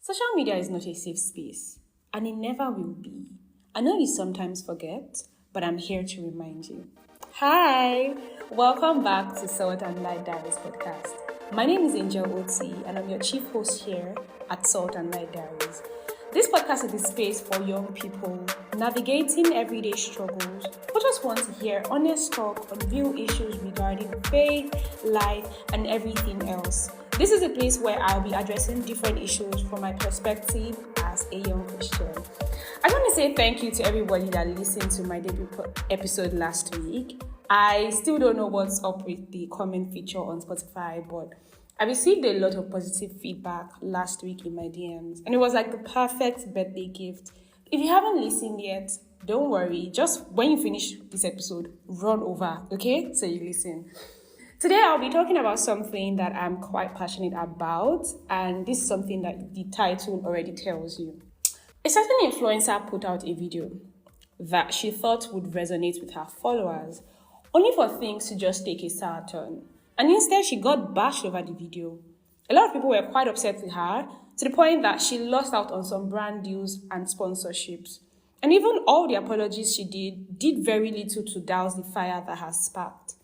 Social media is not a safe space, and it never will be. I know you sometimes forget, but I'm here to remind you. Hi, welcome back to Salt and Light Diaries podcast. My name is TheAngelOti, and I'm your chief host here at Salt and Light Diaries. This podcast is a space for young people navigating everyday struggles who just want to hear honest talk on real issues regarding faith, life, and everything else. This is a place where I'll be addressing different issues from my perspective as a young Christian. I want to say thank you to everybody that listened to my debut episode last week. I still don't know what's up with the comment feature on Spotify, but I received a lot of positive feedback last week in my DMs, and it was like the perfect birthday gift. If you haven't listened yet, don't worry. Just when you finish this episode, run over, okay? So you listen. Today, I'll be talking about something that I'm quite passionate about, and this is something that the title already tells you. A certain influencer put out a video that she thought would resonate with her followers, only for things to just take a sour turn. And instead, she got bashed over the video. A lot of people were quite upset with her, to the point that she lost out on some brand deals and sponsorships. And even all the apologies she did very little to douse the fire that has sparked.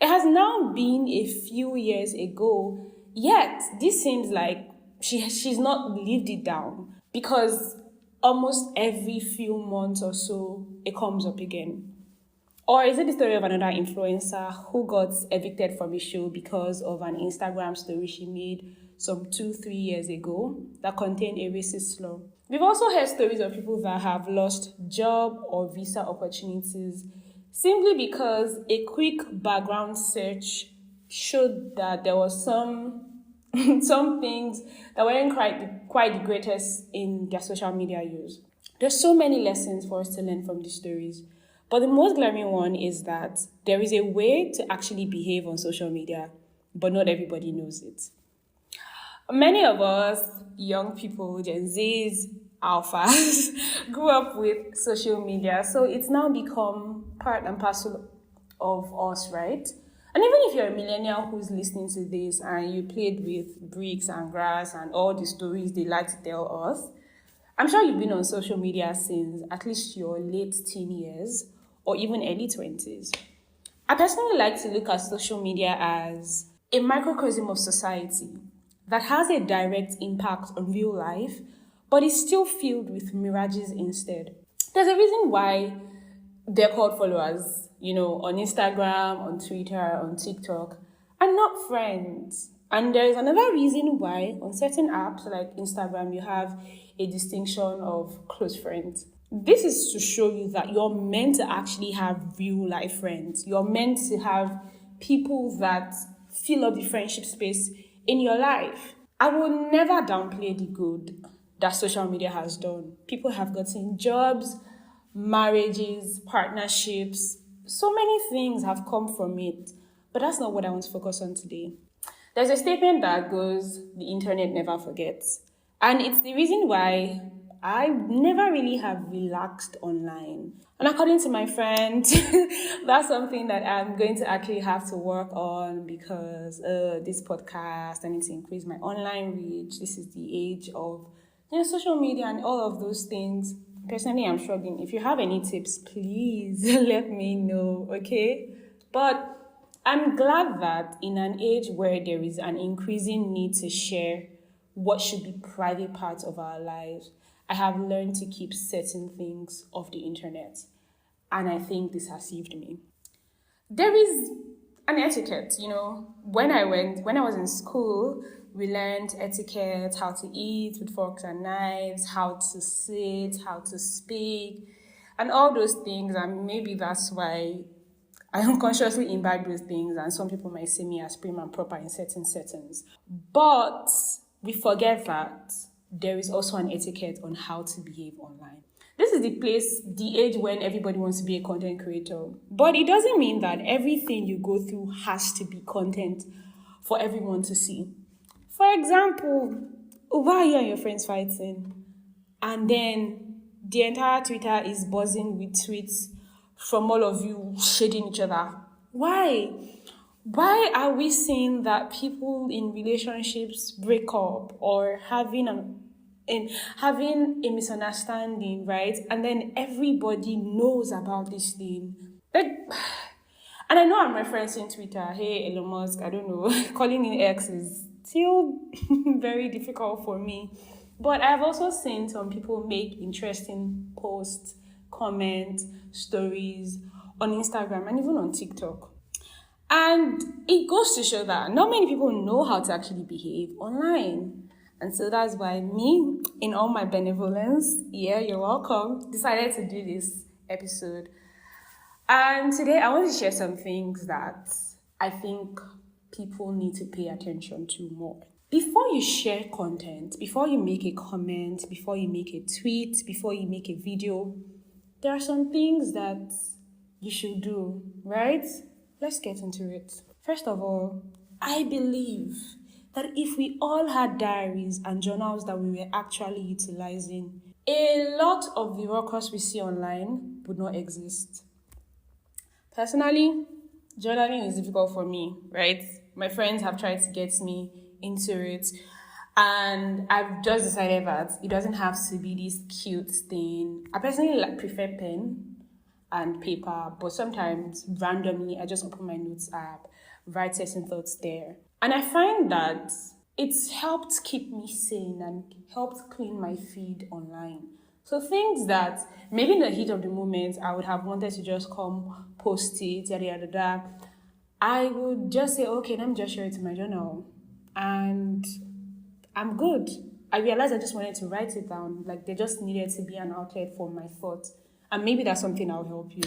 It has now been a few years ago, yet this seems like she's not lived it down, because almost every few months or so, it comes up again. Or is it the story of another influencer who got evicted from a show because of an Instagram story she made some 2-3 years ago that contained a racist slur? We've also heard stories of people that have lost job or visa opportunities simply because a quick background search showed that there was some things that weren't quite the greatest in their social media use. There's so many lessons for us to learn from these stories. But the most glaring one is that there is a way to actually behave on social media, but not everybody knows it. Many of us, young people, Gen Zs, alphas, grew up with social media, so it's now become part and parcel of us, right? And even if you're a millennial who's listening to this and you played with bricks and grass and all the stories they like to tell us, I'm sure you've been on social media since at least your late teen years or even early 20s. I personally like to look at social media as a microcosm of society that has a direct impact on real life, but is still filled with mirages instead. There's a reason why they're called followers, on Instagram, on Twitter, on TikTok, and not friends. And there is another reason why on certain apps like Instagram, you have a distinction of close friends. This is to show you that you're meant to actually have real life friends. You're meant to have people that fill up the friendship space in your life. I will never downplay the good that social media has done. People have gotten jobs, marriages, partnerships. So many things have come from it. But that's not what I want to focus on today. There's a statement that goes, the internet never forgets. And it's the reason why I never really have relaxed online. And according to my friend, that's something that I'm going to actually have to work on, because this podcast, I need to increase my online reach. This is the age of social media and all of those things. Personally, I'm struggling. If you have any tips, please let me know, okay? But I'm glad that in an age where there is an increasing need to share what should be private parts of our lives, I have learned to keep certain things off the internet. And I think this has saved me. There is an etiquette, When I was in school, we learned etiquette, how to eat with forks and knives, how to sit, how to speak, and all those things. And maybe that's why I unconsciously imbibe those things, and some people might see me as prim and proper in certain settings. But we forget that there is also an etiquette on how to behave online. This is the age when everybody wants to be a content creator. But it doesn't mean that everything you go through has to be content for everyone to see. For example, why you and your friends fighting, and then the entire Twitter is buzzing with tweets from all of you shading each other. Why? Why are we seeing that people in relationships break up or having in having a misunderstanding, right? And then everybody knows about this thing. Like, and I know I'm referencing Twitter. Hey, Elon Musk, I don't know. Calling it X is still very difficult for me. But I've also seen some people make interesting posts, comments, stories on Instagram and even on TikTok. And it goes to show that not many people know how to actually behave online. And so that's why me, in all my benevolence, yeah, you're welcome, decided to do this episode. And today I want to share some things that I think people need to pay attention to more. Before you share content, before you make a comment, before you make a tweet, before you make a video, there are some things that you should do, right? Let's get into it. First of all, I believe that if we all had diaries and journals that we were actually utilizing, a lot of the ruckus we see online would not exist. Personally, journaling is difficult for me, right? My friends have tried to get me into it, and I've just decided that it doesn't have to be this cute thing. I personally prefer pen and paper, but sometimes randomly I just open my notes app, write certain thoughts there. And I find that it's helped keep me sane and helped clean my feed online. So things that maybe in the heat of the moment I would have wanted to just come post it, yada yada yada, I would just say, okay, let me just share it to my journal. And I'm good. I realized I just wanted to write it down. Like there just needed to be an outlet for my thoughts. And maybe that's something that'll help you.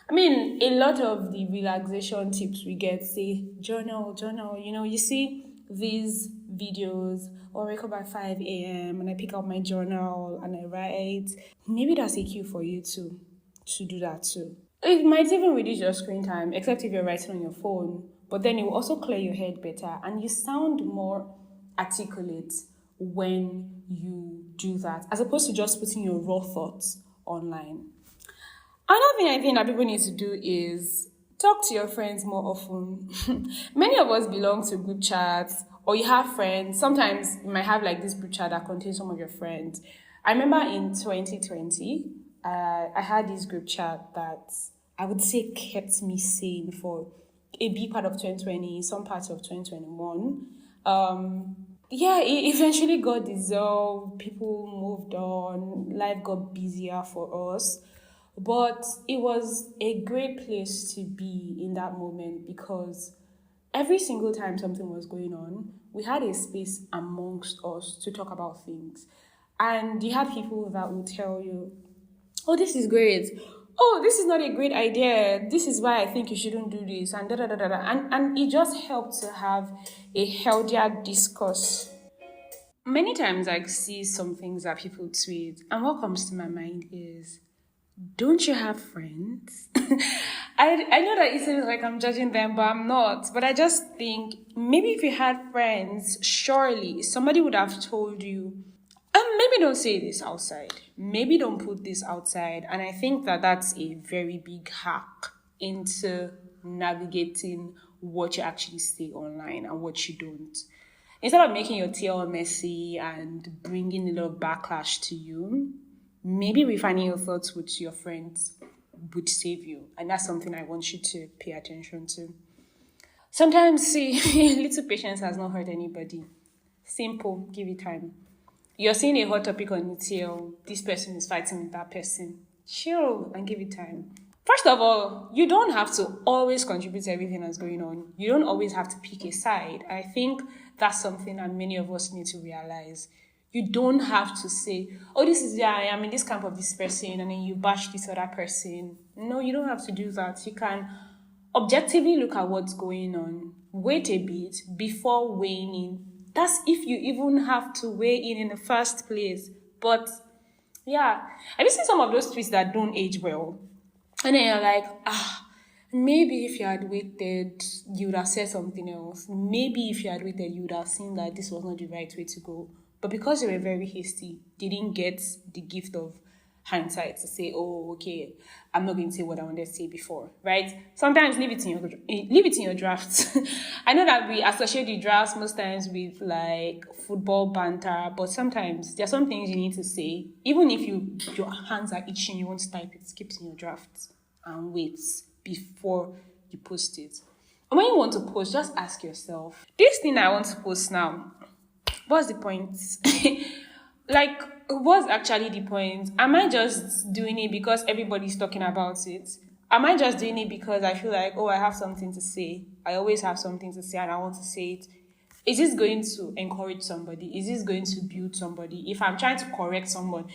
I mean, a lot of the relaxation tips we get say, journal. You see these videos, or wake up at 5 a.m. and I pick up my journal and I write. Maybe that's a cue for you to do that too. It might even reduce your screen time, except if you're writing on your phone. But then it will also clear your head better and you sound more articulate when you do that, as opposed to just putting your raw thoughts online. Another thing I think that people need to do is talk to your friends more often. Many of us belong to group chats, or you have friends. Sometimes you might have like this group chat that contains some of your friends. I remember in 2020, I had this group chat that I would say kept me sane for a big part of 2020, some parts of 2021. It eventually got dissolved. People moved on. Life got busier for us. But it was a great place to be in that moment because every single time something was going on, we had a space amongst us to talk about things. And you had people that would tell you, oh, this is great. Oh, this is not a great idea. This is why I think you shouldn't do this. And da da da da. And it just helped to have a healthier discourse. Many times I see some things that people tweet, and what comes to my mind is, don't you have friends? I know that it seems like I'm judging them, but I'm not. But I just think maybe if you had friends, surely somebody would have told you, maybe don't say this outside. Maybe don't put this outside. And I think that that's a very big hack into navigating what you actually say online and what you don't. Instead of making your TL messy and bringing a lot of backlash to you, maybe refining your thoughts with your friends would save you. And that's something I want you to pay attention to. Sometimes, see, little patience has not hurt anybody. Simple, give it time. You're seeing a hot topic on ETL. This person is fighting with that person. Chill and give it time. First of all, you don't have to always contribute to everything that's going on. You don't always have to pick a side. I think that's something that many of us need to realize. You don't have to say, oh, this is, I am in this camp of this person, and then you bash this other person. No, you don't have to do that. You can objectively look at what's going on. Wait a bit before weighing in. That's if you even have to weigh in the first place. But, yeah. Have you seen some of those tweets that don't age well? And then you're like, maybe if you had waited, you would have said something else. Maybe if you had waited, you would have seen that this was not the right way to go. But because they were very hasty, they didn't get the gift of hindsight to say, oh, okay, I'm not going to say what I wanted to say before, right? Sometimes leave it in your drafts. I know that we associate the drafts most times with like football banter, but sometimes there are some things you need to say. Even if your hands are itching, you want to type it, keep it in your drafts and wait before you post it. And when you want to post, just ask yourself, this thing I want to post now, what's the point? Like, what's actually the point? Am I just doing it because everybody's talking about it? Am I just doing it because I feel like, oh, I have something to say? I always have something to say and I want to say it. Is this going to encourage somebody? Is this going to build somebody? If I'm trying to correct someone,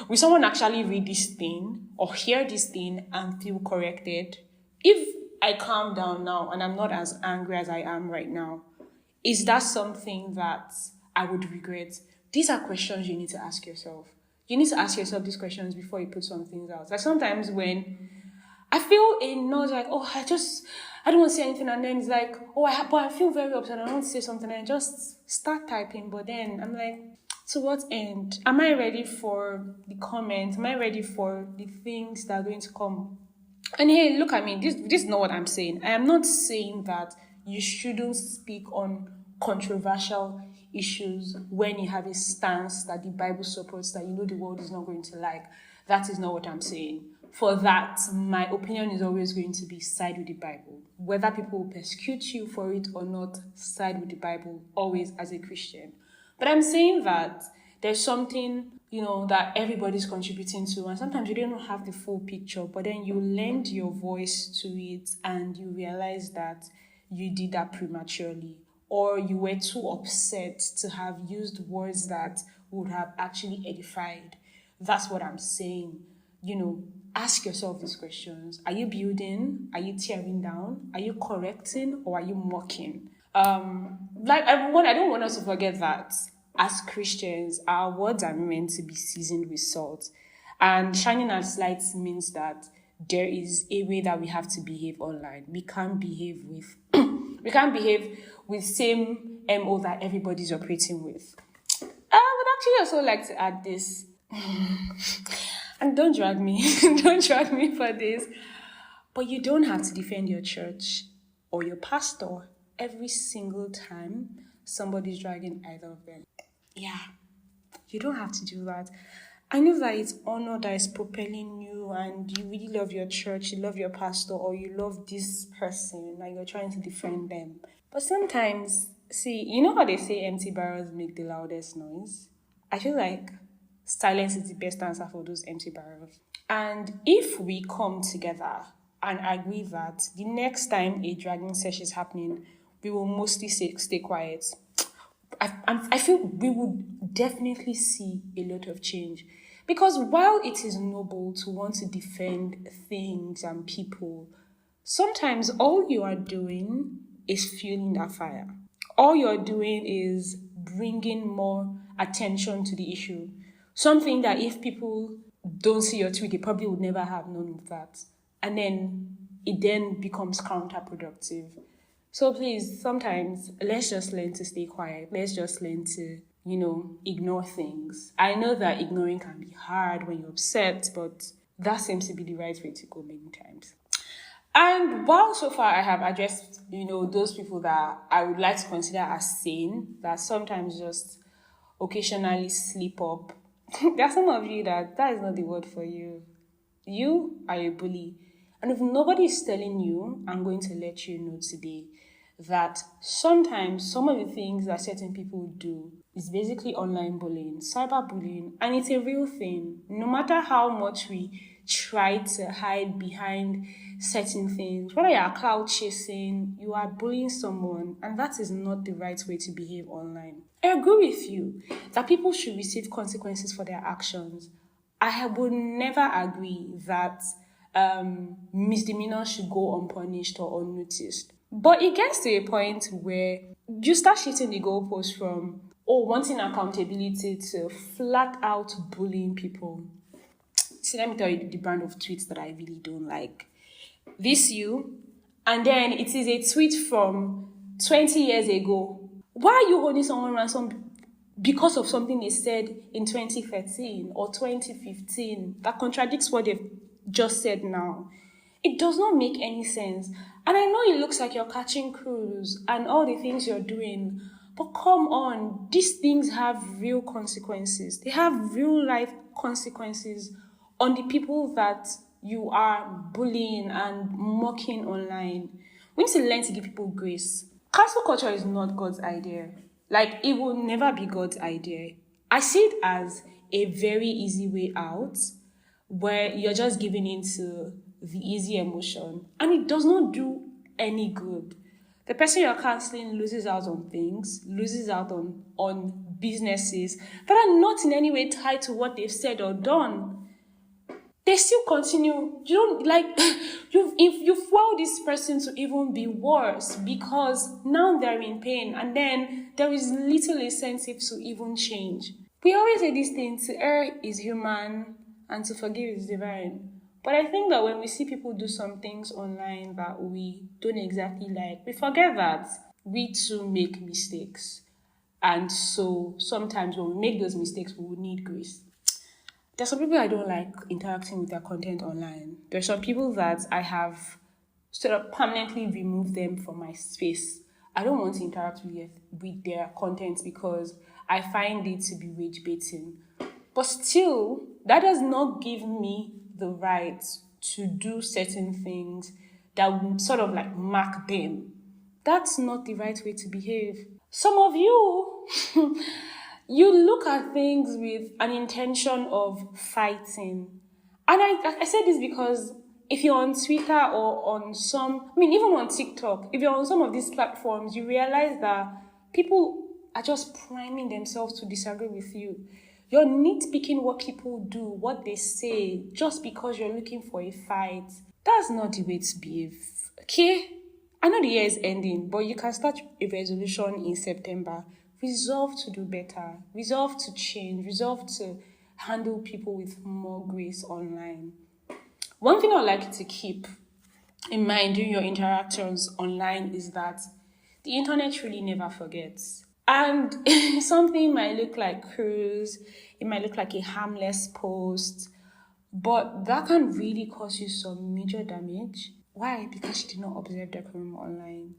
will someone actually read this thing or hear this thing and feel corrected? If I calm down now and I'm not as angry as I am right now, is that something that I would regret? These are questions you need to ask yourself. You need to ask yourself these questions before you put some things out. Like sometimes when I feel a nudge like, oh, I don't want to say anything. And then it's like, oh, but I feel very upset. I don't want to say something. And I just start typing. But then I'm like, to what end? Am I ready for the comments? Am I ready for the things that are going to come? And hey, look at me. This is not what I'm saying. I am not saying that you shouldn't speak on controversial issues when you have a stance that the Bible supports, that you know the world is not going to like. That is not what I'm saying. For that, my opinion is always going to be side with the Bible. Whether people will persecute you for it or not, side with the Bible, always as a Christian. But I'm saying that there's something, that everybody's contributing to, and sometimes you don't have the full picture, but then you lend your voice to it and you realize that you did that prematurely, or you were too upset to have used words that would have actually edified. That's what I'm saying. Ask yourself these questions. Are you building? Are you tearing down? Are you correcting? Or are you mocking? I don't want us to forget that as Christians, our words are meant to be seasoned with salt. And shining as lights means that there is a way that we have to behave online. We can't behave with same MO that everybody's operating with. I would actually also like to add this. And don't drag me. Don't drag me for this. But you don't have to defend your church or your pastor every single time somebody's dragging either of them. Yeah, you don't have to do that. I know that it's honor that is propelling you and you really love your church, you love your pastor, or you love this person and you're trying to defend them. But sometimes, see, you know how they say empty barrels make the loudest noise? I feel like silence is the best answer for those empty barrels. And if we come together and agree that the next time a dragging session is happening, we will mostly stay quiet, I feel we would definitely see a lot of change. Because while it is noble to want to defend things and people, sometimes all you are doing is fueling that fire. All you're doing is bringing more attention to the issue. Something that if people don't see your tweet, they probably would never have known of that. And then it then becomes counterproductive. So please, sometimes let's just learn to stay quiet. Let's just learn to, ignore things. I know that ignoring can be hard when you're upset, but that seems to be the right way to go many times. And while so far I have addressed, those people that I would like to consider as sane, that sometimes just occasionally slip up, there are some of you that is not the word for you. You are a bully. And if nobody is telling you, I'm going to let you know today that sometimes some of the things that certain people do is basically online bullying, cyberbullying, and it's a real thing. No matter how much we try to hide behind certain things, whether you are cloud chasing, you are bullying someone, and that is not the right way to behave online. I agree with you that people should receive consequences for their actions. I would never agree that misdemeanors should go unpunished or unnoticed. But it gets to a point where you start shifting the goalpost from, wanting accountability to flat out bullying people. See, let me tell you the brand of tweets that I really don't like. This you, and then it is a tweet from 20 years ago. Why are you holding someone ransom because of something they said in 2013 or 2015 that contradicts what they've just said now. It does not make any sense. And I know it looks like you're catching cruise and all the things you're doing, but come on, these things have real consequences. They have real life consequences on the people that you are bullying and mocking online. We need to learn to give people grace. Cancel culture is not God's idea. Like, it will never be God's idea. I see it as a very easy way out where you're just giving into the easy emotion and it does not do any good. The person you're canceling loses out on things, loses out on businesses that are not in any way tied to what they've said or done. They still continue. You don't like you fuel this person to even be worse because now they're in pain and then there is little incentive to even change. We always say this thing, to err is human and to forgive is divine. But I think that when we see people do some things online that we don't exactly like, we forget that we too make mistakes. And so sometimes when we make those mistakes, we will need grace. There's some people I don't like interacting with their content online. There's some people that I have sort of permanently removed them from my space. I don't want to interact with their content because I find it to be rage baiting. But still, that does not give me the right to do certain things that would sort of like mark them. That's not the right way to behave. Some of you, you look at things with an intention of fighting. And I said this because if you're on Twitter or on even on TikTok, if you're on some of these platforms, you realize that people are just priming themselves to disagree with you. You're nitpicking what people do, what they say, just because you're looking for a fight. That's not the way to behave, okay? I know the year is ending, but you can start a resolution in September. Resolve to do better. Resolve to change. Resolve to handle people with more grace online. One thing I'd like you to keep in mind during your interactions online is that the internet really never forgets. And something might look like cruise, it might look like a harmless post, but that can really cause you some major damage. Why? Because you did not observe decorum online.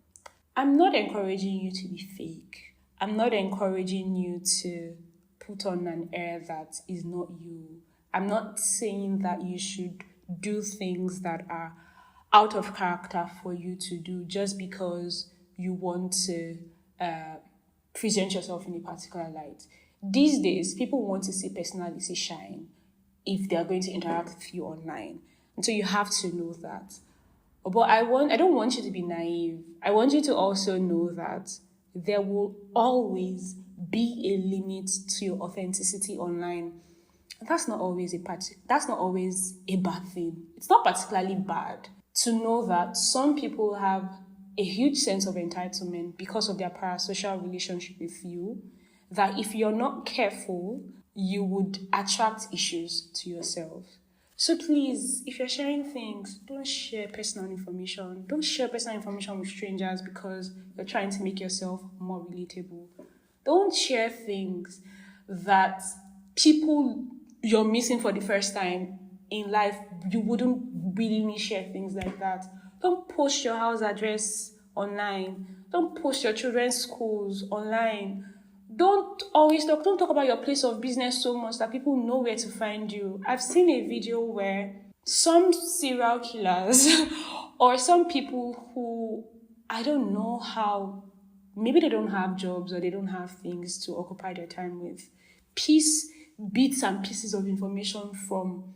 I'm not encouraging you to be fake. I'm not encouraging you to put on an air that is not you. I'm not saying that you should do things that are out of character for you to do just because you want to present yourself in a particular light. These days, people want to see personality shine if they are going to interact with you online. And so you have to know that. But I don't want you to be naive. I want you to also know that there will always be a limit to your authenticity online. That's not always a bad thing. It's not particularly bad to know that some people have a huge sense of entitlement because of their parasocial relationship with you, that if you're not careful, you would attract issues to yourself. So please, if you're sharing things, don't share personal information. Don't share personal information with strangers because you're trying to make yourself more relatable. Don't share things that people you're missing for the first time in life, you wouldn't willingly share things like that. Don't post your house address online. Don't post your children's schools online. Don't talk about your place of business so much that people know where to find you. I've seen a video where some serial killers or some people who, I don't know how, maybe they don't have jobs or they don't have things to occupy their time with, piece bits and pieces of information from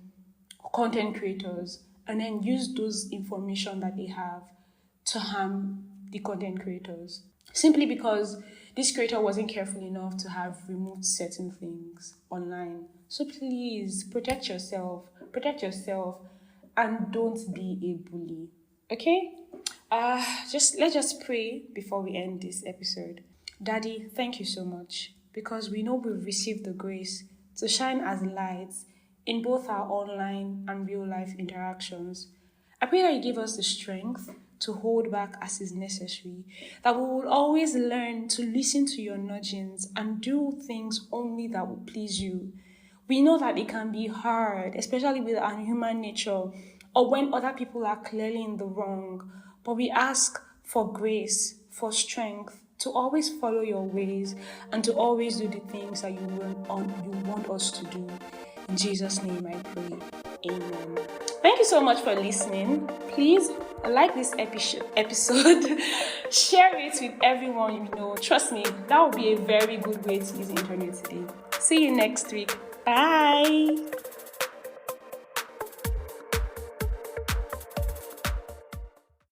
content creators and then use those information that they have to harm the content creators. Simply because this creator wasn't careful enough to have removed certain things online. So please protect yourself, and don't be a bully. Okay? Let's just pray before we end this episode. Daddy, thank you so much because we know we've received the grace to shine as lights in both our online and real life interactions. I pray that you give us the strength to hold back as is necessary, that we will always learn to listen to your nudgings and do things only that will please you. We know that it can be hard, especially with our human nature, or when other people are clearly in the wrong, but we ask for grace, for strength, to always follow your ways and to always do the things that you want us to do. In Jesus' name I pray. Amen. Thank you so much for listening. Please like this episode. Share it with everyone you know. Trust me, that will be a very good way to use the internet today. See you next week. Bye.